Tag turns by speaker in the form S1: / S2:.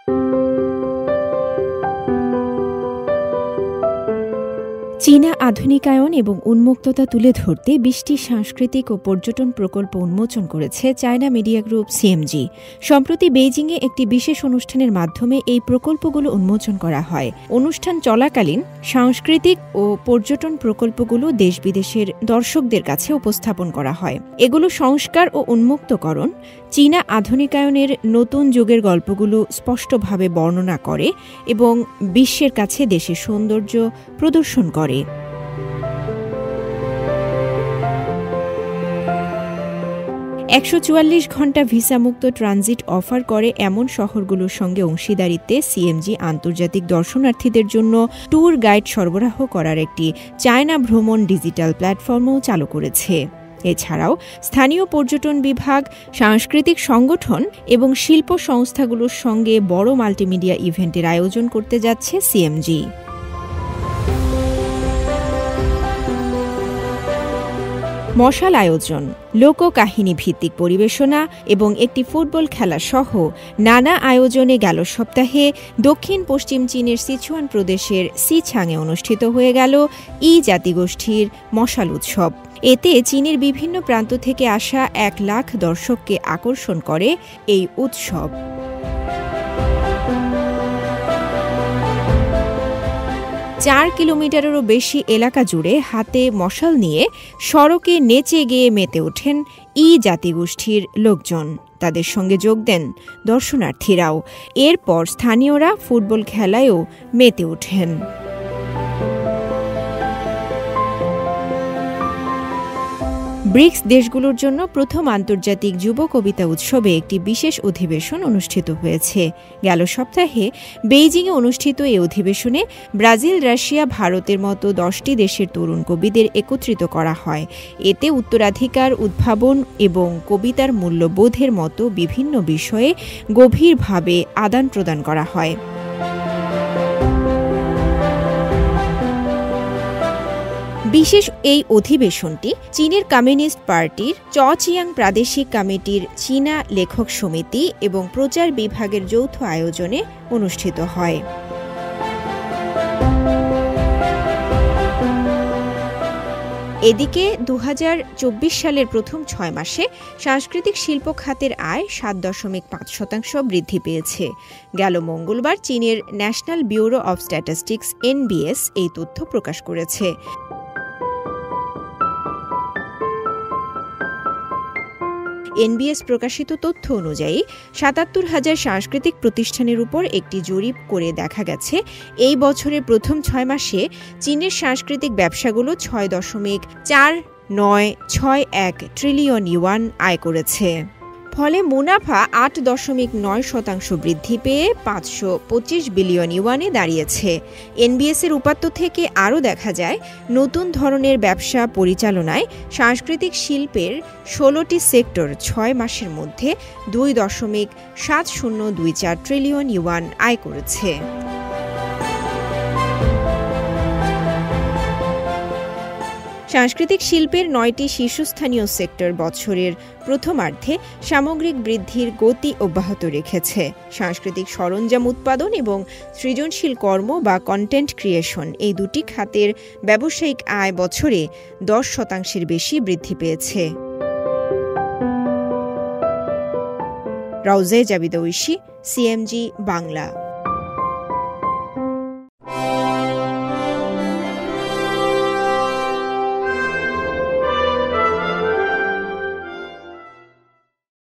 S1: চীনা আধুনিকায়ন এবং উন্মুক্ততা তুলে ধরতে ২০টি সাংস্কৃতিক ও পর্যটন প্রকল্প উন্মোচন করেছে চায়না মিডিয়া গ্রুপ সিএমজি। সম্প্রতি বেইজিংয়ে একটি বিশেষ অনুষ্ঠানের মাধ্যমে এই প্রকল্পগুলো উন্মোচন করা হয়। অনুষ্ঠান চলাকালীন সাংস্কৃতিক ও পর্যটন প্রকল্পগুলো দেশ বিদেশের দর্শকদের কাছে উপস্থাপন করা হয়। এগুলো সংস্কার ও উন্মুক্তকরণ, চীনা আধুনিকায়নের নতুন যুগের গল্পগুলো স্পষ্টভাবে বর্ণনা করে এবং বিশ্বের কাছে দেশের সৌন্দর্য প্রদর্শন করে। ১৪৪ ঘণ্টা ভিসামুক্ত ট্রানজিট অফার করে এমন শহরগুলোর সঙ্গে অংশীদারিত্বে সিএমজি আন্তর্জাতিক দর্শনার্থীদের জন্য ট্যুর গাইড সরবরাহ করার একটি চায়না ভ্রমণ ডিজিটাল প্ল্যাটফর্মও চালু করেছে। এছাড়াও স্থানীয় পর্যটন বিভাগ, সাংস্কৃতিক সংগঠন এবং শিল্প সংস্থাগুলোর সঙ্গে বড় মাল্টিমিডিয়া ইভেন্টের আয়োজন করতে যাচ্ছে সিএমজি। মশাল আয়োজন, লোককাহিনী ভিত্তিক পরিবেশনা এবং একটি ফুটবল খেলা সহ নানা আয়োজনে গেল সপ্তাহে দক্ষিণ পশ্চিম চীনের সিচুয়ান প্রদেশের সিছাংয়ে অনুষ্ঠিত হয়ে গেল জাতিগোষ্ঠীর মশাল উৎসব। এতে চীনের বিভিন্ন প্রান্ত থেকে আসা ১ লাখ দর্শককে আকর্ষণ করে এই উৎসব। চার কিলোমিটারেরও বেশি এলাকা জুড়ে হাতে মশাল নিয়ে সড়কে নেচে গেয়ে মেতে ওঠেন জাতিগোষ্ঠীর লোকজন। তাদের সঙ্গে যোগ দেন দর্শনার্থীরাও। এরপর স্থানীয়রা ফুটবল খেলায়ও মেতে ওঠেন। ব্রিক্স দেশগুলোর জন্য প্রথম আন্তর্জাতিক যুব কবিতা উৎসবে একটি বিশেষ অধিবেশন অনুষ্ঠিত হয়েছে। গেল সপ্তাহে বেইজিংয়ে অনুষ্ঠিত এই অধিবেশনে ব্রাজিল, রাশিয়া, ভারতের মতো 10টি দেশের তরুণ কবিদের একত্রিত করা হয়। এতে উত্তরাধিকার, উদ্ভাবন এবং কবিতার মূল্যবোধের মতো বিভিন্ন বিষয়ে গভীরভাবে আদান প্রদান করা হয়। বিশেষ এই অধিবেশনটি চীনের কমিউনিস্ট পার্টির চচিয়াং প্রাদেশিক কমিটির চীনা লেখক সমিতি এবং প্রচার বিভাগের যৌথ আয়োজনে অনুষ্ঠিত হয়। এদিকে ২০২৪ সালের প্রথম ৬ মাসে সাংস্কৃতিক শিল্প খাতের আয় ৭.৫% বৃদ্ধি পেয়েছে। গেল মঙ্গলবার চীনের national bureau of statistics NBS এই তথ্য প্রকাশ করেছে। NBS প্রকাশিত তথ্য অনুযায়ী ৭৭,০০০ সাংস্কৃতিক প্রতিষ্ঠানের উপর একটি জরিপ করে দেখা গেছে এই বছরের প্রথম ৬ মাসে চীনের সাংস্কৃতিক ব্যবসাগুলো ৬.4961 ট্রিলিয়ন ইউয়ান আয় করেছে। ফলে মুনাফা ৮.৯% বৃদ্ধি পেয়ে ৫২৫ বিলিয়ন ইউয়ানে দাঁড়িয়েছে। NBS-এর উপাত্ত থেকে আরও দেখা যায়, নতুন ধরনের ব্যবসা পরিচালনায় সাংস্কৃতিক শিল্পের ১৬টি সেক্টর ৬ মাসের মধ্যে ২.৭০২৪ ট্রিলিয়ন ইউয়ান আয় করেছে। সাংস্কৃতিক শিল্পের ৯টি শীর্ষস্থানীয় সেক্টর বছরের প্রথমার্ধে সামগ্রিক বৃদ্ধির গতি অব্যাহত রেখেছে। সাংস্কৃতিক সরঞ্জাম উৎপাদন এবং সৃজনশীল কর্ম বা কন্টেন্ট ক্রিয়েশন এই দুটি খাতের ব্যবসায়িক আয় বছরে ১০% বেশি বৃদ্ধি পেয়েছে। রাউজে জাবিদা ঐশী, CMG বাংলা।